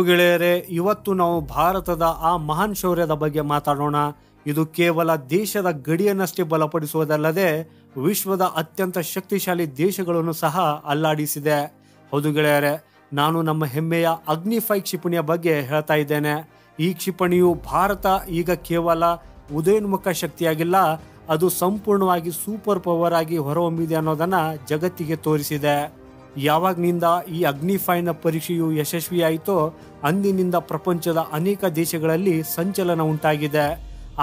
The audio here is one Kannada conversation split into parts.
ಗೆಳೆಯರೆ, ಇವತ್ತು ನಾವು ಭಾರತದ ಆ ಮಹಾನ್ ಶೌರ್ಯದ ಬಗ್ಗೆ ಮಾತಾಡೋಣ. ಇದು ಕೇವಲ ದೇಶದ ಗಡಿಯನ್ನಷ್ಟೇ ಬಲಪಡಿಸುವುದಲ್ಲದೆ ವಿಶ್ವದ ಅತ್ಯಂತ ಶಕ್ತಿಶಾಲಿ ದೇಶಗಳನ್ನು ಸಹ ಅಲ್ಲಾಡಿಸಿದೆ. ಹೌದು ಗೆಳೆಯರೆ, ನಾನು ನಮ್ಮ ಹೆಮ್ಮೆಯ ಅಗ್ನಿ-5 ಕ್ಷಿಪಣಿಯ ಬಗ್ಗೆ ಹೇಳ್ತಾ ಇದ್ದೇನೆ. ಈ ಕ್ಷಿಪಣಿಯು ಭಾರತ ಈಗ ಕೇವಲ ಉದಯೋನ್ಮುಖ ಶಕ್ತಿಯಾಗಿಲ್ಲ, ಅದು ಸಂಪೂರ್ಣವಾಗಿ ಸೂಪರ್ ಪವರ್ ಆಗಿ ಹೊರಹೊಮ್ಮಿದೆ ಅನ್ನೋದನ್ನ ಜಗತ್ತಿಗೆ ತೋರಿಸಿದೆ. ಯಾವಾಗ್ನಿಂದ ಈ ಅಗ್ನಿ-5ನ ಪರೀಕ್ಷೆಯು ಯಶಸ್ವಿಯಾಯಿತೋ ಅಂದಿನಿಂದ ಪ್ರಪಂಚದ ಅನೇಕ ದೇಶಗಳಲ್ಲಿ ಸಂಚಲನ ಉಂಟಾಗಿದೆ.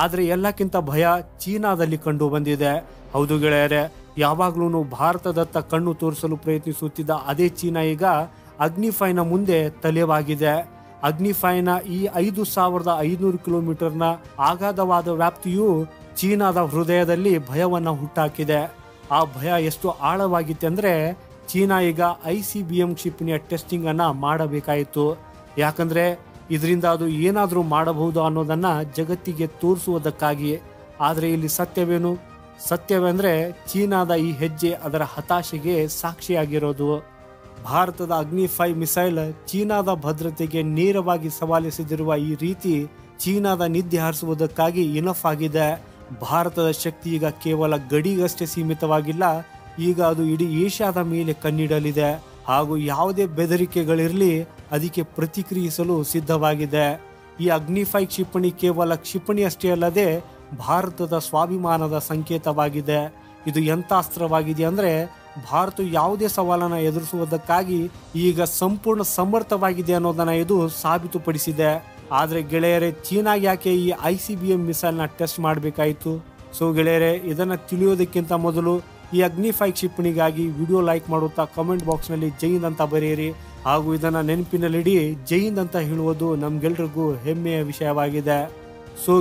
ಆದರೆ ಎಲ್ಲಕ್ಕಿಂತ ಭಯ ಚೀನಾದಲ್ಲಿ ಕಂಡು ಬಂದಿದೆ. ಹೌದು ಗೆಳೆಯರೆ, ಯಾವಾಗ್ಲೂ ಭಾರತದತ್ತ ಕಣ್ಣು ತೋರಿಸಲು ಪ್ರಯತ್ನಿಸುತ್ತಿದ್ದ ಅದೇ ಚೀನಾ ಈಗ ಅಗ್ನಿ-5ನ ಮುಂದೆ ತಲೆವಾಗಿದೆ. ಅಗ್ನಿ-5ನ ಈ 5500 ಕಿಲೋಮೀಟರ್ನ ಅಗಾಧವಾದ ವ್ಯಾಪ್ತಿಯು ಚೀನಾದ ಹೃದಯದಲ್ಲಿ ಭಯವನ್ನ ಹುಟ್ಟಾಕಿದೆ. ಆ ಭಯ ಎಷ್ಟು ಆಳವಾಗಿತ್ತೆಂದ್ರೆ ಚೀನಾ ಈಗ ICBM ಕ್ಷಿಪಣಿಯ ಟೆಸ್ಟಿಂಗ್ ಅನ್ನ ಮಾಡಬೇಕಾಯಿತು. ಯಾಕಂದ್ರೆ ಇದರಿಂದ ಅದು ಏನಾದರೂ ಮಾಡಬಹುದು ಅನ್ನೋದನ್ನ ಜಗತ್ತಿಗೆ ತೋರಿಸುವುದಕ್ಕಾಗಿ. ಆದರೆ ಇಲ್ಲಿ ಸತ್ಯವೆಂದ್ರೆ ಚೀನಾದ ಈ ಹೆಜ್ಜೆ ಅದರ ಹತಾಶೆಗೆ ಸಾಕ್ಷಿಯಾಗಿರೋದು. ಭಾರತದ ಅಗ್ನಿ-5 ಮಿಸೈಲ್ ಚೀನಾದ ಭದ್ರತೆಗೆ ನೇರವಾಗಿ ಸವಾಲೆಸೆದಿರುವ ಈ ರೀತಿ ಚೀನಾದ ನಿದ್ದೆ ಹಾರಿಸುವುದಕ್ಕಾಗಿ ಇನಫ್ ಆಗಿದೆ. ಭಾರತದ ಶಕ್ತಿ ಈಗ ಕೇವಲ ಗಡಿಗಷ್ಟೇ ಸೀಮಿತವಾಗಿಲ್ಲ, ಈಗ ಅದು ಇಡೀ ಏಷ್ಯಾದ ಮೇಲೆ ಕಣ್ಣಿಡಲಿದೆ. ಹಾಗೂ ಯಾವುದೇ ಬೆದರಿಕೆಗಳಿರಲಿ ಅದಕ್ಕೆ ಪ್ರತಿಕ್ರಿಯಿಸಲು ಸಿದ್ಧವಾಗಿದೆ. ಈ ಅಗ್ನಿ-5 ಕ್ಷಿಪಣಿ ಕೇವಲ ಕ್ಷಿಪಣಿ ಅಷ್ಟೇ ಅಲ್ಲದೆ ಭಾರತದ ಸ್ವಾಭಿಮಾನದ ಸಂಕೇತವಾಗಿದೆ. ಇದು ಎಂಥ ಅಸ್ತ್ರವಾಗಿದೆ ಅಂದ್ರೆ ಭಾರತ ಯಾವುದೇ ಸವಾಲನ್ನು ಎದುರಿಸುವುದಕ್ಕಾಗಿ ಈಗ ಸಂಪೂರ್ಣ ಸಮರ್ಥವಾಗಿದೆ ಅನ್ನೋದನ್ನ ಇದು ಸಾಬೀತುಪಡಿಸಿದೆ. ಆದ್ರೆ ಗೆಳೆಯರೆ, ಚೀನಾ ಯಾಕೆ ಈ ICBM ಮಿಸೈಲ್ನ ಟೆಸ್ಟ್ ಮಾಡಬೇಕಾಯಿತು? ಗೆಳೆಯರೆ, ಇದನ್ನ ತಿಳಿಯೋದಕ್ಕಿಂತ ಮೊದಲು ಈ ಅಗ್ನಿ-5 ಕ್ಷಿಪಣಿಗಾಗಿ ವಿಡಿಯೋ ಲೈಕ್ ಮಾಡುತ್ತಾ ಕಮೆಂಟ್ ಬಾಕ್ಸ್ನಲ್ಲಿ ಜೈ ಹಿಂದ್ ಅಂತ ಬರೆಯಿರಿ. ಹಾಗೂ ಇದನ್ನ ನೆನಪಿನಲ್ಲಿಡಿ, ಜೈ ಹಿಂದ್ ಅಂತ ಹೇಳುವುದು ನಮ್ಗೆಲ್ರಿಗೂ ಹೆಮ್ಮೆಯ ವಿಷಯವಾಗಿದೆ.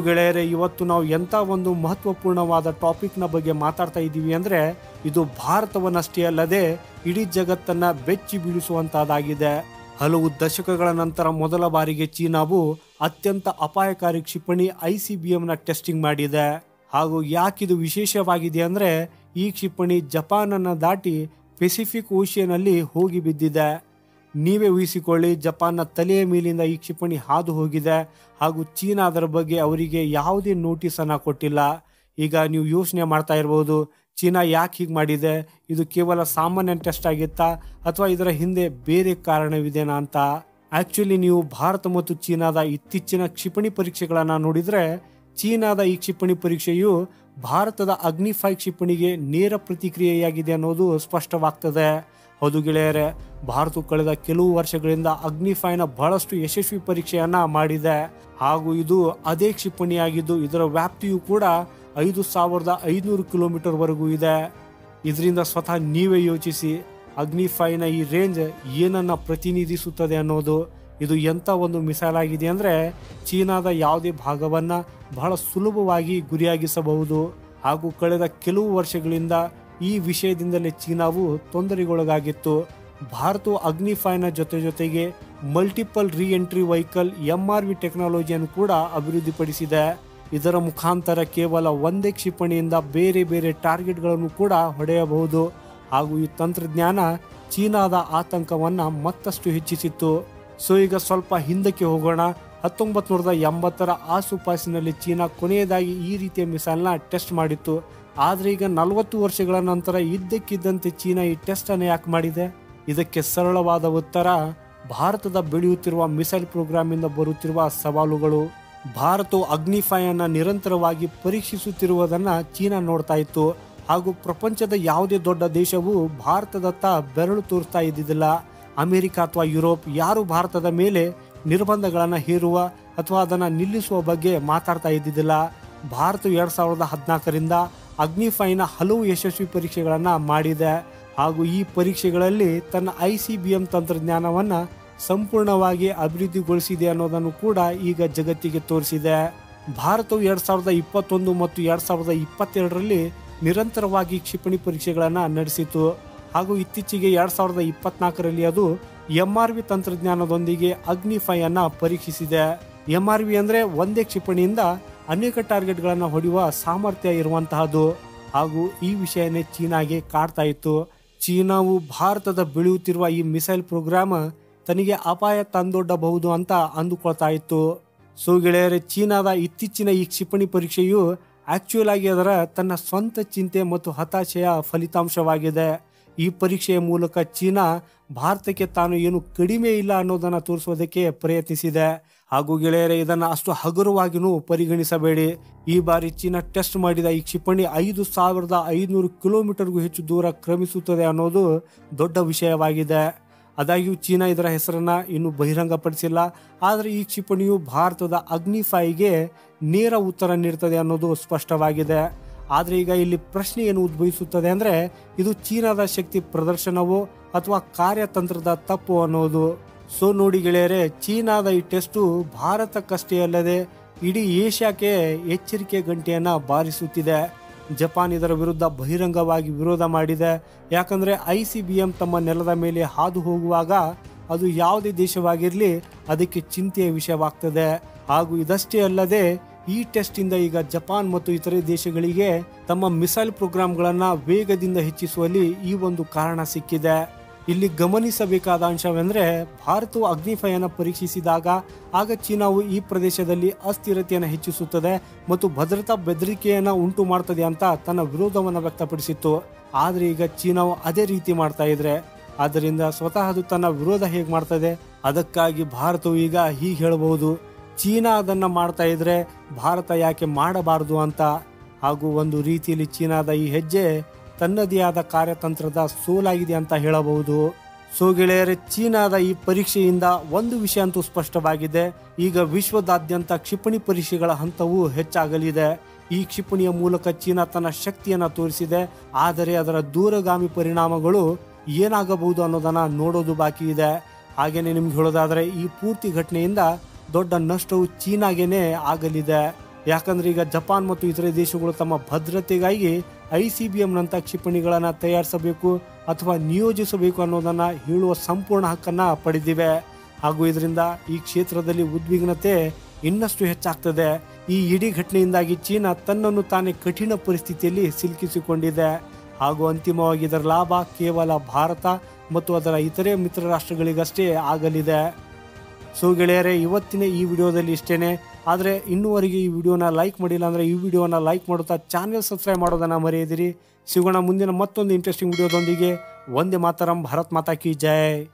ಗೆಳೆಯರೆ, ಇವತ್ತು ನಾವು ಎಂಥ ಒಂದು ಮಹತ್ವಪೂರ್ಣವಾದ ಟಾಪಿಕ್ನ ಬಗ್ಗೆ ಮಾತಾಡ್ತಾ ಇದ್ದೀವಿ ಅಂದ್ರೆ ಇದು ಭಾರತವನ್ನಷ್ಟೇ ಅಲ್ಲದೆ ಇಡೀ ಜಗತ್ತನ್ನ ಬೆಚ್ಚಿ ಬೀಳಿಸುವಂತಹದ್ದಾಗಿದೆ. ಹಲವು ದಶಕಗಳ ನಂತರ ಮೊದಲ ಬಾರಿಗೆ ಚೀನಾವು ಅತ್ಯಂತ ಅಪಾಯಕಾರಿ ಕ್ಷಿಪಣಿ ICBMನ ಟೆಸ್ಟಿಂಗ್ ಮಾಡಿದೆ. ಹಾಗೂ ಯಾಕಿದು ವಿಶೇಷವಾಗಿದೆ ಅಂದ್ರೆ ಈ ಕ್ಷಿಪಣಿ ಜಪಾನನ್ನ ದಾಟಿ ಪೆಸಿಫಿಕ್ ಓಷಿಯನ್ ಅಲ್ಲಿ ಹೋಗಿ ಬಿದ್ದಿದೆ. ನೀವೇ ಊಹಿಸಿಕೊಳ್ಳಿ, ಜಪಾನ್ನ ತಲೆಯ ಮೇಲಿಂದ ಈ ಕ್ಷಿಪಣಿ ಹಾದು ಹೋಗಿದೆ. ಹಾಗೂ ಚೀನಾ ಅದರ ಬಗ್ಗೆ ಅವರಿಗೆ ಯಾವುದೇ ನೋಟಿಸ್ ಅನ್ನ ಕೊಟ್ಟಿಲ್ಲ. ಈಗ ನೀವು ಯೋಚನೆ ಮಾಡ್ತಾ ಇರಬಹುದು, ಚೀನಾ ಯಾಕೆ ಹೀಗೆ ಮಾಡಿದೆ? ಇದು ಕೇವಲ ಸಾಮಾನ್ಯ ಟೆಸ್ಟ್ ಆಗಿತ್ತಾ ಅಥವಾ ಇದರ ಹಿಂದೆ ಬೇರೆ ಕಾರಣವಿದೆನಾ ಅಂತ? ಆಕ್ಚುಲಿ ನೀವು ಭಾರತ ಮತ್ತು ಚೀನಾದ ಇತ್ತೀಚಿನ ಕ್ಷಿಪಣಿ ಪರೀಕ್ಷೆಗಳನ್ನ ನೋಡಿದ್ರೆ ಚೀನಾದ ಈ ಕ್ಷಿಪಣಿ ಪರೀಕ್ಷೆಯು ಭಾರತದ ಅಗ್ನಿ-5 ಕ್ಷಿಪಣಿಗೆ ನೇರ ಪ್ರತಿಕ್ರಿಯೆಯಾಗಿದೆ ಅನ್ನೋದು ಸ್ಪಷ್ಟವಾಗ್ತದೆ. ಹೌದು ಗೆಳೆಯರೆ, ಭಾರತ ಕಳೆದ ಕೆಲವು ವರ್ಷಗಳಿಂದ ಅಗ್ನಿ-5ನ ಬಹಳಷ್ಟು ಯಶಸ್ವಿ ಪರೀಕ್ಷೆಯನ್ನ ಮಾಡಿದೆ. ಹಾಗೂ ಇದು ಅದೇ ಕ್ಷಿಪಣಿಯಾಗಿದ್ದು ಇದರ ವ್ಯಾಪ್ತಿಯು ಕೂಡ 5500 ಕಿಲೋಮೀಟರ್ ವರೆಗೂ ಇದೆ. ಇದರಿಂದ ಸ್ವತಃ ನೀವೇ ಯೋಚಿಸಿ, ಅಗ್ನಿ-5ನ ಈ ರೇಂಜ್ ಏನನ್ನ ಪ್ರತಿನಿಧಿಸುತ್ತದೆ ಅನ್ನೋದು. ಇದು ಎಂಥ ಒಂದು ಮಿಸೈಲ್ ಆಗಿದೆ ಅಂದ್ರೆ ಚೀನಾದ ಯಾವುದೇ ಭಾಗವನ್ನ ಬಹಳ ಸುಲಭವಾಗಿ ಗುರಿಯಾಗಿಸಬಹುದು. ಹಾಗೂ ಕಳೆದ ಕೆಲವು ವರ್ಷಗಳಿಂದ ಈ ವಿಷಯದಿಂದಲೇ ಚೀನಾವು ತೊಂದರೆಗೊಳಗಾಗಿತ್ತು. ಭಾರತವು ಅಗ್ನಿ-5ನ ಜೊತೆಗೆ ಮಲ್ಟಿಪಲ್ ರೀ ಎಂಟ್ರಿ ವೆಹಿಕಲ್ MRV ಟೆಕ್ನಾಲಜಿಯನ್ನು ಕೂಡ ಅಭಿವೃದ್ಧಿಪಡಿಸಿದೆ. ಇದರ ಮುಖಾಂತರ ಕೇವಲ ಒಂದೇ ಕ್ಷಿಪಣಿಯಿಂದ ಬೇರೆ ಬೇರೆ ಟಾರ್ಗೆಟ್ಗಳನ್ನು ಕೂಡ ಹೊಡೆಯಬಹುದು. ಹಾಗೂ ಈ ತಂತ್ರಜ್ಞಾನ ಚೀನಾದ ಆತಂಕವನ್ನ ಮತ್ತಷ್ಟು ಹೆಚ್ಚಿಸಿತ್ತು. ಈಗ ಸ್ವಲ್ಪ ಹಿಂದಕ್ಕೆ ಹೋಗೋಣ. 1980ರ ಆಸುಪಾಸಿನಲ್ಲಿ ಚೀನಾ ಕೊನೆಯದಾಗಿ ಈ ರೀತಿಯ ಮಿಸೈಲ್ನ ಟೆಸ್ಟ್ ಮಾಡಿತ್ತು. ಆದ್ರೆ ಈಗ 40 ವರ್ಷಗಳ ನಂತರ ಇದ್ದಕ್ಕಿದ್ದಂತೆ ಚೀನಾ ಈ ಟೆಸ್ಟ್ ಅನ್ನು ಯಾಕೆ ಮಾಡಿದೆ? ಇದಕ್ಕೆ ಸರಳವಾದ ಉತ್ತರ ಭಾರತದ ಬೆಳೆಯುತ್ತಿರುವ ಮಿಸೈಲ್ ಪ್ರೋಗ್ರಾಮ್ ಇಂದ ಬರುತ್ತಿರುವ ಸವಾಲುಗಳು. ಭಾರತವು ಅಗ್ನಿ-5 ಅನ್ನ ನಿರಂತರವಾಗಿ ಪರೀಕ್ಷಿಸುತ್ತಿರುವುದನ್ನ ಚೀನಾ ನೋಡ್ತಾ ಇತ್ತು. ಹಾಗೂ ಪ್ರಪಂಚದ ಯಾವುದೇ ದೊಡ್ಡ ದೇಶವು ಭಾರತದತ್ತ ಬೆರಳು ತೋರಿಸ್ತಾ ಇದ್ದಿದ್ದಿಲ್ಲ. ಅಮೆರಿಕ ಅಥವಾ ಯುರೋಪ್ ಯಾರು ಭಾರತದ ಮೇಲೆ ನಿರ್ಬಂಧಗಳನ್ನು ಹೇರುವ ಅಥವಾ ಅದನ್ನು ನಿಲ್ಲಿಸುವ ಬಗ್ಗೆ ಮಾತಾಡ್ತಾ ಇದ್ದಿದ್ದಿಲ್ಲ. ಭಾರತ 2014ರಿಂದ ಅಗ್ನಿ-5ನ ಹಲವು ಯಶಸ್ವಿ ಪರೀಕ್ಷೆಗಳನ್ನು ಮಾಡಿದೆ. ಹಾಗೂ ಈ ಪರೀಕ್ಷೆಗಳಲ್ಲಿ ತನ್ನ ICBM ತಂತ್ರಜ್ಞಾನವನ್ನ ಸಂಪೂರ್ಣವಾಗಿ ಅಭಿವೃದ್ಧಿಗೊಳಿಸಿದೆ ಅನ್ನೋದನ್ನು ಕೂಡ ಈಗ ಜಗತ್ತಿಗೆ ತೋರಿಸಿದೆ. ಭಾರತವು 2021 ಮತ್ತು 2022ರಲ್ಲಿ ನಿರಂತರವಾಗಿ ಕ್ಷಿಪಣಿ ಪರೀಕ್ಷೆಗಳನ್ನು ನಡೆಸಿತು. ಹಾಗೂ ಇತ್ತೀಚೆಗೆ 2024ರಲ್ಲಿ ಅದು MRV ತಂತ್ರಜ್ಞಾನದೊಂದಿಗೆ ಅಗ್ನಿ-5 ಅನ್ನ ಪರೀಕ್ಷಿಸಿದೆ. MRV ಅಂದ್ರೆ ಒಂದೇ ಕ್ಷಿಪಣಿಯಿಂದ ಅನೇಕ ಟಾರ್ಗೆಟ್ಗಳನ್ನು ಹೊಡೆಯುವ ಸಾಮರ್ಥ್ಯ ಇರುವಂತಹದ್ದು. ಹಾಗೂ ಈ ವಿಷಯನೇ ಚೀನಾಗೆ ಕಾಡ್ತಾ ಇತ್ತು. ಚೀನಾವು ಭಾರತದ ಬೆಳೆಯುತ್ತಿರುವ ಈ ಮಿಸೈಲ್ ಪ್ರೋಗ್ರಾಮ್ ತನಗೆ ಅಪಾಯ ತಂದೊಡ್ಡಬಹುದು ಅಂತ ಅಂದುಕೊಳ್ತಾ ಇತ್ತು. ಸೊ ಗೆಳೆಯರೆ, ಚೀನಾದ ಇತ್ತೀಚಿನ ಈ ಕ್ಷಿಪಣಿ ಪರೀಕ್ಷೆಯು ಆಕ್ಚುಯಲ್ ಆಗಿ ಅದರ ತನ್ನ ಸ್ವಂತ ಚಿಂತೆ ಮತ್ತು ಹತಾಶೆಯ ಫಲಿತಾಂಶವಾಗಿದೆ. ಈ ಪರೀಕ್ಷೆಯ ಮೂಲಕ ಚೀನಾ ಭಾರತಕ್ಕೆ ತಾನು ಏನು ಕಡಿಮೆ ಇಲ್ಲ ಅನ್ನೋದನ್ನ ತೋರಿಸೋದಕ್ಕೆ ಪ್ರಯತ್ನಿಸಿದೆ. ಹಾಗೂ ಗೆಳೆಯರೆ, ಇದನ್ನ ಅಷ್ಟು ಹಗುರವಾಗಿನೂ ಪರಿಗಣಿಸಬೇಡಿ. ಈ ಬಾರಿ ಚೀನಾ ಟೆಸ್ಟ್ ಮಾಡಿದ ಈ ಕ್ಷಿಪಣಿ 5500 ಕಿಲೋಮೀಟರ್ಗೂ ಹೆಚ್ಚು ದೂರ ಕ್ರಮಿಸುತ್ತದೆ ಅನ್ನೋದು ದೊಡ್ಡ ವಿಷಯವಾಗಿದೆ. ಆದಾಗ್ಯೂ ಚೀನಾ ಇದರ ಹೆಸರನ್ನ ಇನ್ನೂ ಬಹಿರಂಗಪಡಿಸಿಲ್ಲ. ಆದರೆ ಈ ಕ್ಷಿಪಣಿಯು ಭಾರತದ ಅಗ್ನಿ-5ಗೆ ನೇರ ಉತ್ತರ ನೀಡುತ್ತದೆ ಅನ್ನೋದು ಸ್ಪಷ್ಟವಾಗಿದೆ. ಆದರೆ ಈಗ ಇಲ್ಲಿ ಪ್ರಶ್ನೆ ಏನು ಉದ್ಭವಿಸುತ್ತದೆ ಅಂದರೆ, ಇದು ಚೀನಾದ ಶಕ್ತಿ ಪ್ರದರ್ಶನವೋ ಅಥವಾ ಕಾರ್ಯತಂತ್ರದ ತಪ್ಪು ಅನ್ನೋದು. ಸೊ ನೋಡಿ ಗೆಳೆಯರೆ, ಚೀನಾದ ಈ ಟೆಸ್ಟು ಭಾರತಕ್ಕಷ್ಟೇ ಅಲ್ಲದೆ ಇಡೀ ಏಷ್ಯಾಕ್ಕೆ ಎಚ್ಚರಿಕೆ ಗಂಟೆಯನ್ನ ಬಾರಿಸುತ್ತಿದೆ. ಜಪಾನ್ ಇದರ ವಿರುದ್ಧ ಬಹಿರಂಗವಾಗಿ ವಿರೋಧ ಮಾಡಿದೆ. ಯಾಕಂದ್ರೆ ICBM ತಮ್ಮ ನೆಲದ ಮೇಲೆ ಹಾದು ಹೋಗುವಾಗ ಅದು ಯಾವುದೇ ದೇಶವಾಗಿರಲಿ ಅದಕ್ಕೆ ಚಿಂತೆಯ ವಿಷಯವಾಗ್ತದೆ. ಹಾಗೂ ಇದಷ್ಟೇ ಅಲ್ಲದೆ ಈ ಟೆಸ್ಟ್ ಇಂದ ಈಗ ಜಪಾನ್ ಮತ್ತು ಇತರೆ ದೇಶಗಳಿಗೆ ತಮ್ಮ ಮಿಸೈಲ್ ಪ್ರೋಗ್ರಾಂಗಳನ್ನ ವೇಗದಿಂದ ಹೆಚ್ಚಿಸುವಲ್ಲಿ ಈ ಒಂದು ಕಾರಣ ಸಿಕ್ಕಿದೆ. ಇಲ್ಲಿ ಗಮನಿಸಬೇಕಾದ ಅಂಶವೆಂದ್ರೆ, ಭಾರತವು ಅಗ್ನಿ-5 ಪರೀಕ್ಷಿಸಿದಾಗ ಆಗ ಚೀನಾವು ಈ ಪ್ರದೇಶದಲ್ಲಿ ಅಸ್ಥಿರತೆಯನ್ನು ಹೆಚ್ಚಿಸುತ್ತದೆ ಮತ್ತು ಭದ್ರತಾ ಬೆದರಿಕೆಯನ್ನ ಉಂಟು ಮಾಡ್ತದೆ ಅಂತ ತನ್ನ ವಿರೋಧವನ್ನು ವ್ಯಕ್ತಪಡಿಸಿತ್ತು. ಆದ್ರೆ ಈಗ ಚೀನಾವು ಅದೇ ರೀತಿ ಮಾಡ್ತಾ ಇದ್ರೆ, ಆದ್ದರಿಂದ ಸ್ವತಃ ಅದು ತನ್ನ ವಿರೋಧ ಹೇಗೆ ಮಾಡ್ತದೆ, ಅದಕ್ಕಾಗಿ ಭಾರತವು ಈಗ ಹೀಗೆ ಹೇಳಬಹುದು, ಚೀನಾ ಅದನ್ನ ಮಾಡ್ತಾ ಇದ್ರೆ ಭಾರತ ಯಾಕೆ ಮಾಡಬಾರದು ಅಂತ. ಹಾಗೂ ಒಂದು ರೀತಿಯಲ್ಲಿ ಚೀನಾದ ಈ ಹೆಜ್ಜೆ ತನ್ನದೇ ಆದ ಕಾರ್ಯತಂತ್ರದ ಸೋಲಾಗಿದೆ ಅಂತ ಹೇಳಬಹುದು. ಸೊ ಗೆಳೆಯರೆ, ಚೀನಾದ ಈ ಪರೀಕ್ಷೆಯಿಂದ ಒಂದು ವಿಷಯ ಅಂತೂ ಸ್ಪಷ್ಟವಾಗಿದೆ. ಈಗ ವಿಶ್ವದಾದ್ಯಂತ ಕ್ಷಿಪಣಿ ಪರೀಕ್ಷೆಗಳ ಹಂತವು ಹೆಚ್ಚಾಗಲಿದೆ. ಈ ಕ್ಷಿಪಣಿಯ ಮೂಲಕ ಚೀನಾ ತನ್ನ ಶಕ್ತಿಯನ್ನ ತೋರಿಸಿದೆ. ಆದರೆ ಅದರ ದೂರಗಾಮಿ ಪರಿಣಾಮಗಳು ಏನಾಗಬಹುದು ಅನ್ನೋದನ್ನ ನೋಡೋದು ಬಾಕಿ ಇದೆ. ಹಾಗೇನೆ ನಿಮ್ಗೆ ಹೇಳೋದಾದ್ರೆ, ಈ ಪೂರ್ತಿ ಘಟನೆಯಿಂದ ದೊಡ್ಡ ನಷ್ಟವು ಚೀನಾಗೇನೆ ಆಗಲಿದೆ. ಯಾಕಂದ್ರೆ ಈಗ ಜಪಾನ್ ಮತ್ತು ಇತರೆ ದೇಶಗಳು ತಮ್ಮ ಭದ್ರತೆಗಾಗಿ ICBM ನಂತ ಕ್ಷಿಪಣಿಗಳನ್ನ ತಯಾರಿಸಬೇಕು ಅಥವಾ ನಿಯೋಜಿಸಬೇಕು ಅನ್ನೋದನ್ನ ಹೇಳುವ ಸಂಪೂರ್ಣ ಹಕ್ಕನ್ನ ಪಡೆದಿವೆ. ಹಾಗೂ ಇದರಿಂದ ಈ ಕ್ಷೇತ್ರದಲ್ಲಿ ಉದ್ವಿಗ್ನತೆ ಇನ್ನಷ್ಟು ಹೆಚ್ಚಾಗ್ತದೆ. ಈ ಇಡೀ ಘಟನೆಯಿಂದಾಗಿ ಚೀನಾ ತನ್ನನ್ನು ತಾನೇ ಕಠಿಣ ಪರಿಸ್ಥಿತಿಯಲ್ಲಿ ಸಿಲುಕಿಸಿಕೊಂಡಿದೆ. ಹಾಗೂ ಅಂತಿಮವಾಗಿ ಇದರ ಲಾಭ ಕೇವಲ ಭಾರತ ಮತ್ತು ಅದರ ಇತರೆ ಮಿತ್ರ ರಾಷ್ಟ್ರಗಳಿಗಷ್ಟೇ ಆಗಲಿದೆ. ಸೊ ಗೆಳೆಯರೆ, ಇವತ್ತಿನ ಈ ವಿಡಿಯೋದಲ್ಲಿ ಇಷ್ಟೇನೆ. ಆದರೆ ಇನ್ನೂವರೆಗೆ ಈ ವಿಡಿಯೋನ ಲೈಕ್ ಮಾಡಿಲ್ಲ ಅಂದರೆ ಈ ವಿಡಿಯೋನ ಲೈಕ್ ಮಾಡುತ್ತಾ ಚಾನೆಲ್ ಸಬ್ಸ್ಕ್ರೈಬ್ ಮಾಡೋದನ್ನು ಮರೆಯದಿರಿ. ಸಿಗೋಣ ಮುಂದಿನ ಮತ್ತೊಂದು ಇಂಟ್ರೆಸ್ಟಿಂಗ್ ವಿಡಿಯೋದೊಂದಿಗೆ. ವಂದೇ ಮಾತರಂ. ಭಾರತ್ ಮಾತಾ ಕಿ ಜೈ.